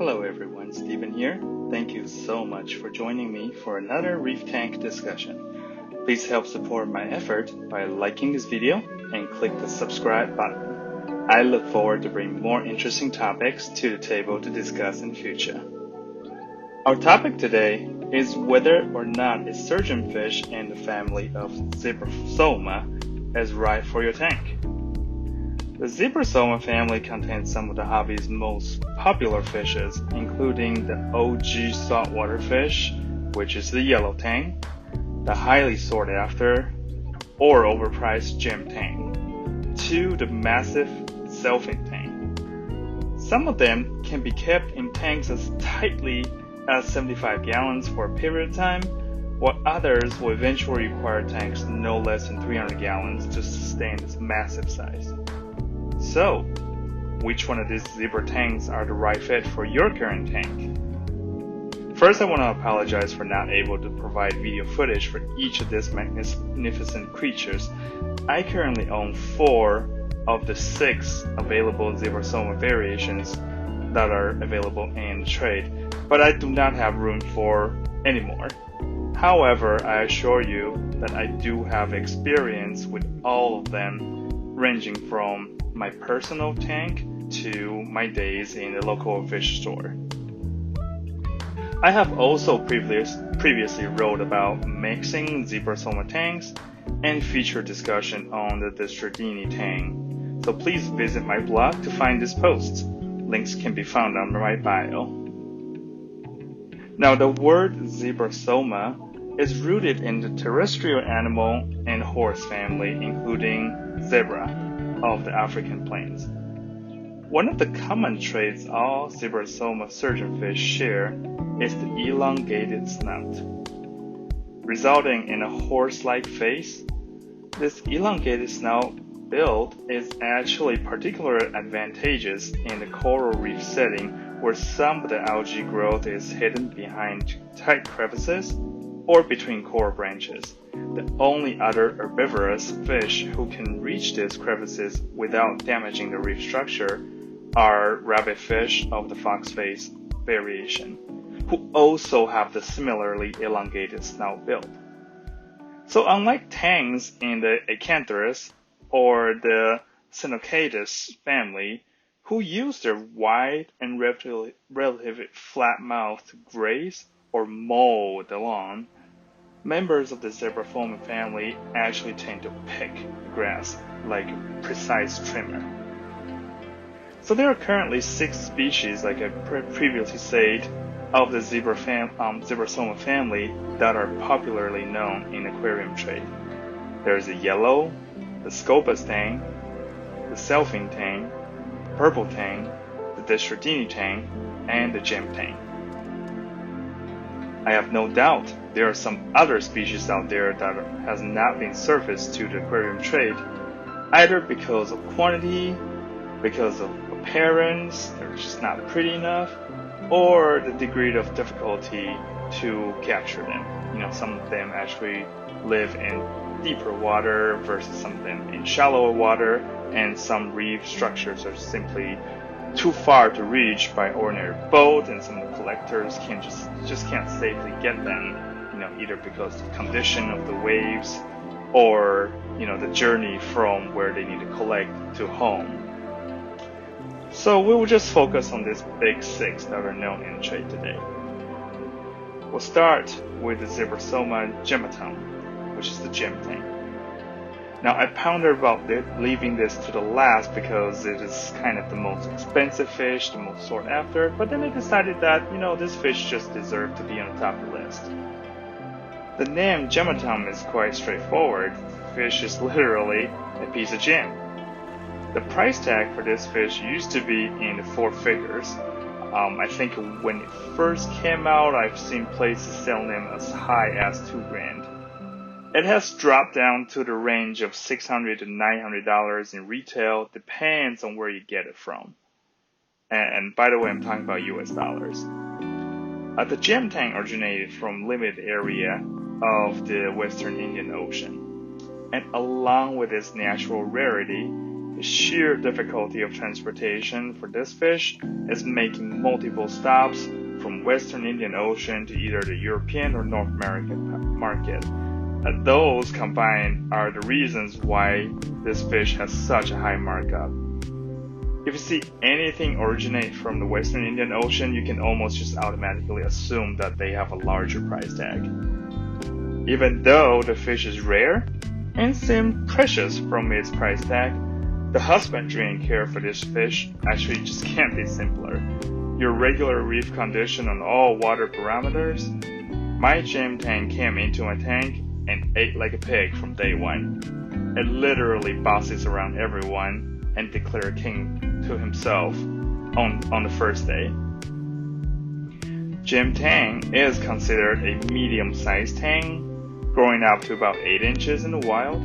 Hello everyone, Stephen here. Thank you so much for joining me for another reef tank discussion. Please help support my effort by liking this video and click the subscribe button. I look forward to bringing more interesting topics to the table to discuss in the future. Our topic today is whether or not a surgeonfish in the family of Zebrasoma is right for your tank. The Zebrasoma family contains some of the hobby's most popular fishes, including the OG saltwater fish, which is the yellow tang, the highly sought after or overpriced gem tang, to the massive selfing tang. Some of them can be kept in tanks as tightly as 75 gallons for a period of time, while others will eventually require tanks no less than 300 gallons to sustain this massive size. So, which one of these zebra tanks are the right fit for your current tank? First, I want to apologize for not able to provide video footage for each of these magnificent creatures. I currently own 4 of the 6 available Zebrasoma variations that are available in the trade, but I do not have room for any more. However, I assure you that I do have experience with all of them, ranging from my personal tank to my days in the local fish store. I have also previously wrote about mixing Zebrasoma tanks and featured discussion on the Destradini tang. So please visit my blog to find these posts. Links can be found under my bio. Now, the word Zebrasoma is rooted in the terrestrial animal and horse family, including zebra of the African plains. One of the common traits all Zebrasoma surgeonfish share is the elongated snout. Resulting in a horse-like face, this elongated snout build is actually particularly advantageous in the coral reef setting where some of the algae growth is hidden behind tight crevices or between coral branches. The only other herbivorous fish who can reach these crevices without damaging the reef structure are rabbitfish of the foxface variation, who also have the similarly elongated snout build. So unlike tangs in the Acanthurus or the Cenocetus family, who use their wide and relatively flat mouth to graze or mow the lawn, members of the Zebrasoma family actually tend to pick grass like a precise trimmer. So there are currently 6 species, like I previously said, of the Zebrasoma family that are popularly known in aquarium trade. There's the yellow, the Scopus Tang, the selfing tang, purple tang, the Destradini tang, and the gem tang. I have no doubt there are some other species out there that has not been surfaced to the aquarium trade, either because of quantity, because of appearance, they're just not pretty enough, or the degree of difficulty to capture them. Some of them actually live in deeper water versus some of them in shallower water, and some reef structures are simply too far to reach by ordinary boat, and some of the collectors just can't safely get them, either because of the condition of the waves or the journey from where they need to collect to home. So we will just focus on these big 6 that are known in trade today. We'll start with the Zebrasoma gemmatum, which is the gem tang. Now, I pondered about leaving this to the last because it is kind of the most expensive fish, the most sought after, but then I decided that, this fish just deserved to be on the top of the list. The name gemmatum is quite straightforward. The fish is literally a piece of gem. The price tag for this fish used to be in the 4 figures. I think when it first came out, I've seen places selling them as high as $2,000. It has dropped down to the range of $600 to $900 in retail, depends on where you get it from. And by the way, I'm talking about US dollars. The gem tang originated from limited area of the Western Indian Ocean. And along with its natural rarity, The sheer difficulty of transportation for this fish is making multiple stops from Western Indian Ocean to either the European or North American market. Those combined are the reasons why this fish has such a high markup. If you see anything originate from the Western Indian Ocean, you can almost just automatically assume that they have a larger price tag. Even though the fish is rare and seems precious from its price tag, the husbandry and care for this fish actually just can't be simpler. Your regular reef condition on all water parameters. My gem tang came into my tank and ate like a pig from day one. It literally bosses around everyone and declared king to himself on the first day. Gem tang is considered a medium-sized tang, growing up to about 8 inches in the wild.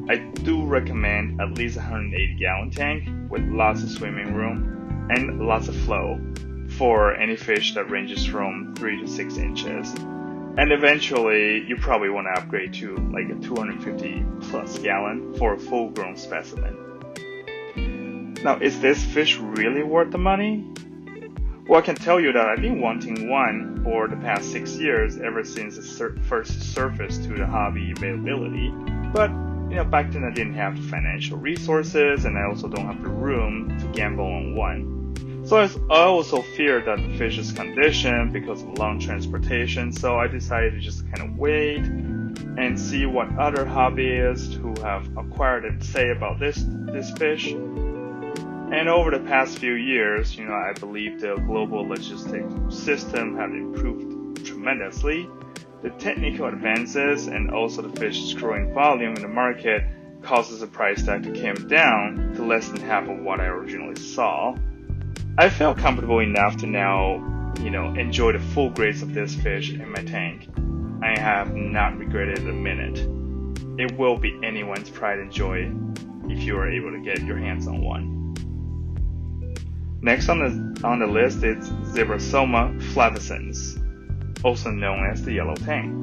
I do recommend at least a 180-gallon tank with lots of swimming room and lots of flow for any fish that ranges from 3 to 6 inches. And eventually, you probably want to upgrade to like a 250 plus gallon for a full-grown specimen. Now, is this fish really worth the money? Well, I can tell you that I've been wanting one for the past 6 years, ever since it first surfaced to the hobby availability. But back then I didn't have the financial resources, and I also don't have the room to gamble on one. So I also feared that the fish's condition because of long transportation, so I decided to just kind of wait and see what other hobbyists who have acquired it say about this fish. And over the past few years, I believe the global logistic system have improved tremendously. The technical advances and also the fish's growing volume in the market causes the price tag to come down to less than half of what I originally saw. I felt comfortable enough to now, enjoy the full grades of this fish in my tank. I have not regretted a minute. It will be anyone's pride and joy if you are able to get your hands on one. Next on the list is Zebrasoma flavescens, also known as the yellow tang.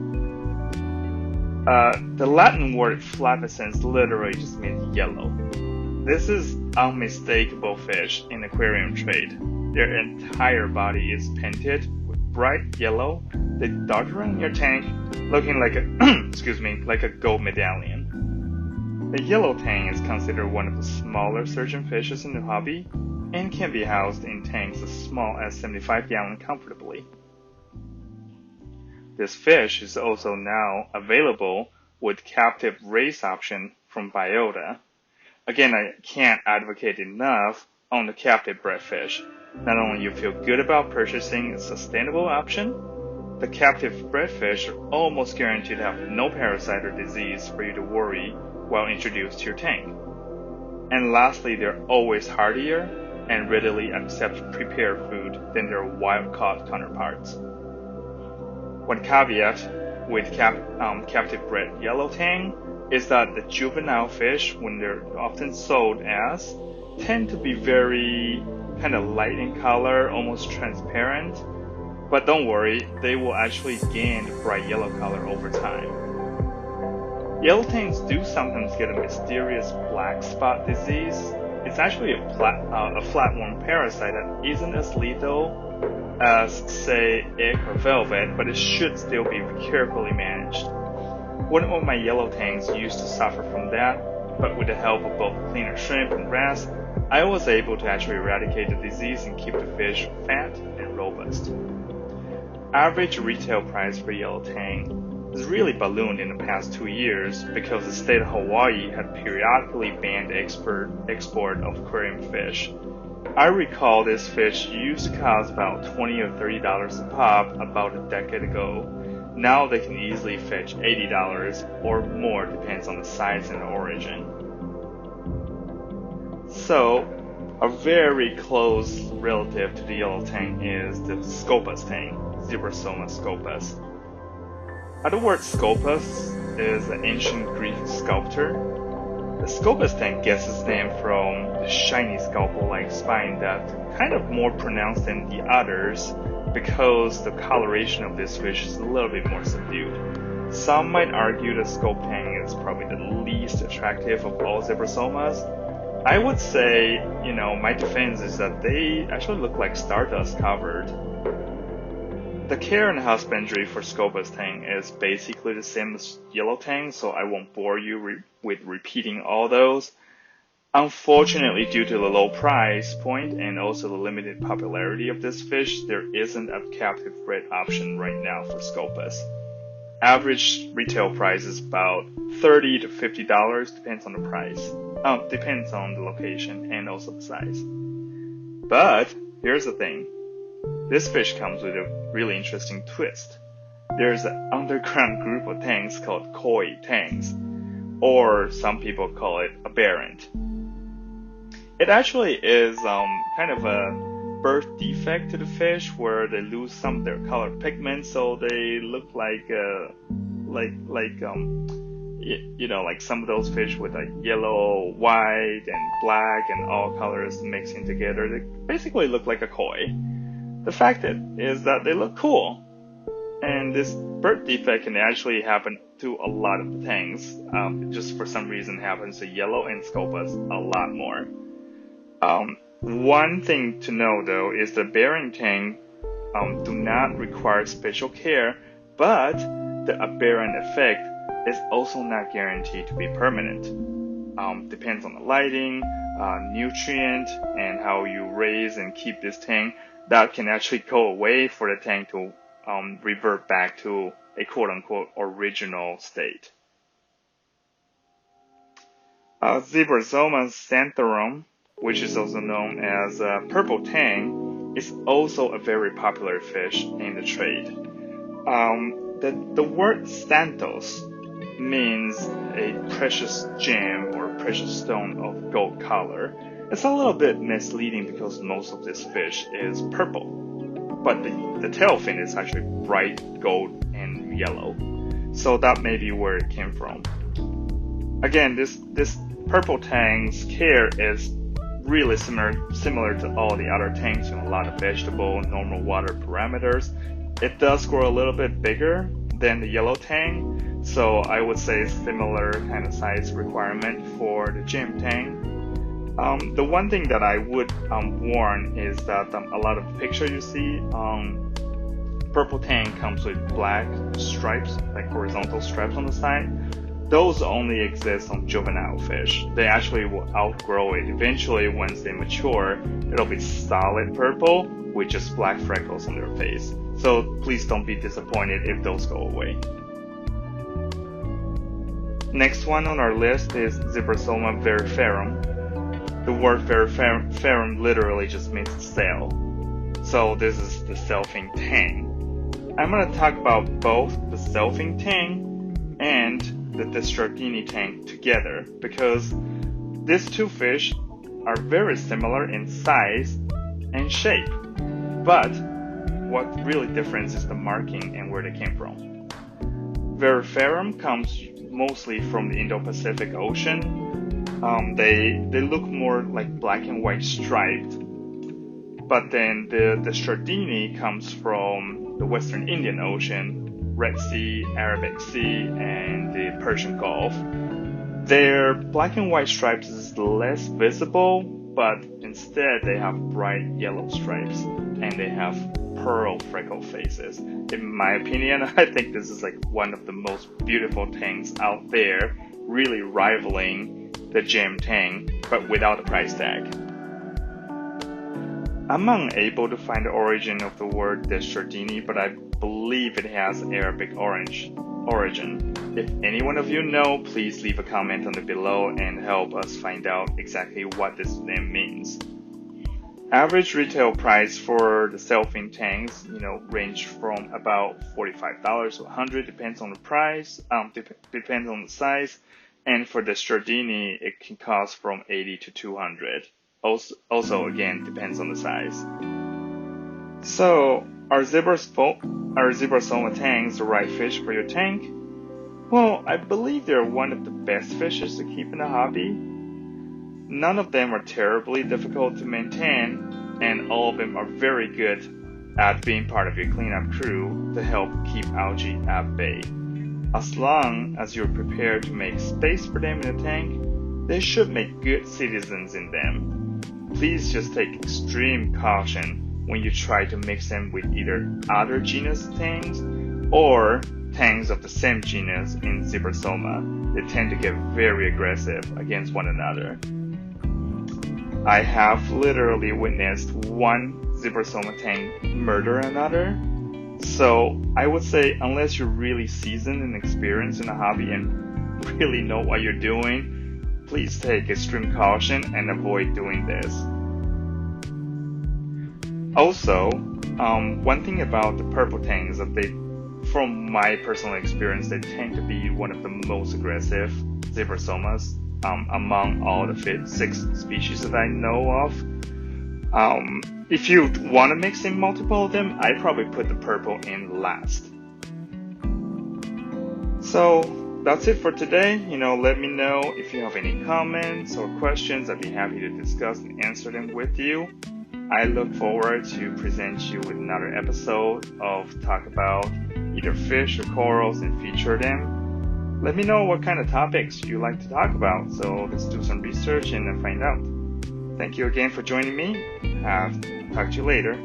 The Latin word flavescens literally just means yellow. This is unmistakable fish in aquarium trade. Their entire body is painted with bright yellow. They dart around your tank looking like a gold medallion. The yellow tang is considered one of the smaller surgeon fishes in the hobby and can be housed in tanks as small as 75 gallons comfortably. This fish is also now available with captive raise option from Biota. Again, I can't advocate enough on the captive bred fish. Not only you feel good about purchasing a sustainable option, the captive bred fish are almost guaranteed to have no parasite or disease for you to worry while introduced to your tank. And lastly, they're always hardier and readily accept prepared food than their wild-caught counterparts. One caveat with captive bred yellow tang is that the juvenile fish, when they're often sold as, tend to be very kind of light in color, almost transparent. But don't worry, they will actually gain the bright yellow color over time. Yellow tangs do sometimes get a mysterious black spot disease. It's actually a flatworm parasite that isn't as lethal as, say, ick or velvet, but it should still be carefully managed. One of my yellow tangs used to suffer from that, but with the help of both cleaner shrimp and wrasse, I was able to actually eradicate the disease and keep the fish fat and robust. Average retail price for yellow tang has really ballooned in the past 2 years because the state of Hawaii had periodically banned the export of aquarium fish. I recall this fish used to cost about $20 or $30 a pop about a decade ago. Now they can easily fetch $80 or more, depends on the size and the origin. So, a very close relative to the yellow tang is the Scopus Tang, Zebrasoma scopus. The word Scopus is an ancient Greek sculptor. The Scopus Tang gets its name from the shiny scalpel-like spine that kind of more pronounced than the others because the coloration of this fish is a little bit more subdued. Some might argue that Scopus Tang is probably the least attractive of all Zebrasomas. I would say, my defense is that they actually look like stardust covered. The care and husbandry for Scopus Tang is basically the same as yellow tang, so I won't bore you with repeating all those. Unfortunately, due to the low price point and also the limited popularity of this fish, there isn't a captive bred option right now for Scopus. Average retail price is about $30 to $50, depends on the price. Depends on the location and also the size. But here's the thing. This fish comes with a really interesting twist. There's an underground group of tangs called koi tangs, or some people call it aberrant. It actually is kind of a birth defect to the fish where they lose some of their color pigment, so they look like some of those fish with like yellow, white, and black and all colors mixing together. They basically look like a koi. The fact is that they look cool, and this birth defect can actually happen to a lot of the tangs. Just for some reason happens to yellow and Scopus a lot more. One thing to know though is the bearing tang do not require special care, but the aberrant effect is also not guaranteed to be permanent. Depends on the lighting, nutrient, and how you raise and keep this tang. That can actually go away for the tang to revert back to a quote-unquote original state. Zebrasoma Tangs, which is also known as purple tang, is also a very popular fish in the trade. The word Santos means a precious gem or precious stone of gold color. It's a little bit misleading because most of this fish is purple, but the tail fin is actually bright gold and yellow, so that may be where it came from. Again, this purple tang's care is really similar to all the other tangs with a lot of vegetable, normal water parameters. It does grow a little bit bigger than the yellow tang, so I would say similar kind of size requirement for the gem tang. The one thing that I would warn is that a lot of the picture you see, purple tang comes with black stripes, like horizontal stripes on the side. Those only exist on juvenile fish. They actually will outgrow it. Eventually, once they mature, it'll be solid purple with just black freckles on their face. So please don't be disappointed if those go away. Next one on our list is Zebrasoma veriferum. The word veriferum literally just means sail. So this is the sailfin tang. I'm going to talk about both the sailfin tang and the Destrardini tang together because these two fish are very similar in size and shape. But what really differs is the marking and where they came from. Veriferum comes mostly from the Indo-Pacific Ocean. They look more like black and white striped, but then the Destrardini comes from the Western Indian Ocean, Red Sea, Arabic Sea, and the Persian Gulf. Their black and white stripes is less visible, but instead they have bright yellow stripes and they have pearl freckle faces. In my opinion, I think this is like one of the most beautiful tangs out there, really rivaling the gem tang, but without a price tag. I'm unable to find the origin of the word Destrardini, but I believe it has Arabic origin. If any one of you know, please leave a comment on the below and help us find out exactly what this name means. Average retail price for the sailfin tangs, range from about $45 to $100, depends on the price, depends on the size. And for the Destrardini, it can cost from $80 to $200. Also, again, depends on the size. So, are Zebrasoma Tangs the right fish for your tank? Well, I believe they're one of the best fishes to keep in the hobby. None of them are terribly difficult to maintain, and all of them are very good at being part of your cleanup crew to help keep algae at bay. As long as you're prepared to make space for them in the tank, they should make good citizens in them. Please just take extreme caution when you try to mix them with either other genus tangs or tangs of the same genus in Zebrasoma. They tend to get very aggressive against one another. I have literally witnessed one Zebrasoma Tang murder another. So I would say unless you're really seasoned and experienced in the hobby and really know what you're doing, please take extreme caution and avoid doing this. Also, one thing about the purple tangs, from my personal experience, they tend to be one of the most aggressive Zebrasomas among all the 6 species that I know of. If you want to mix in multiple of them, I'd probably put the purple in last. So that's it for today. Let me know if you have any comments or questions. I'd be happy to discuss and answer them with you. I look forward to present you with another episode of talk about either fish or corals and feature them. Let me know what kind of topics you like to talk about, so let's do some research and find out. Thank you again for joining me. Talk to you later.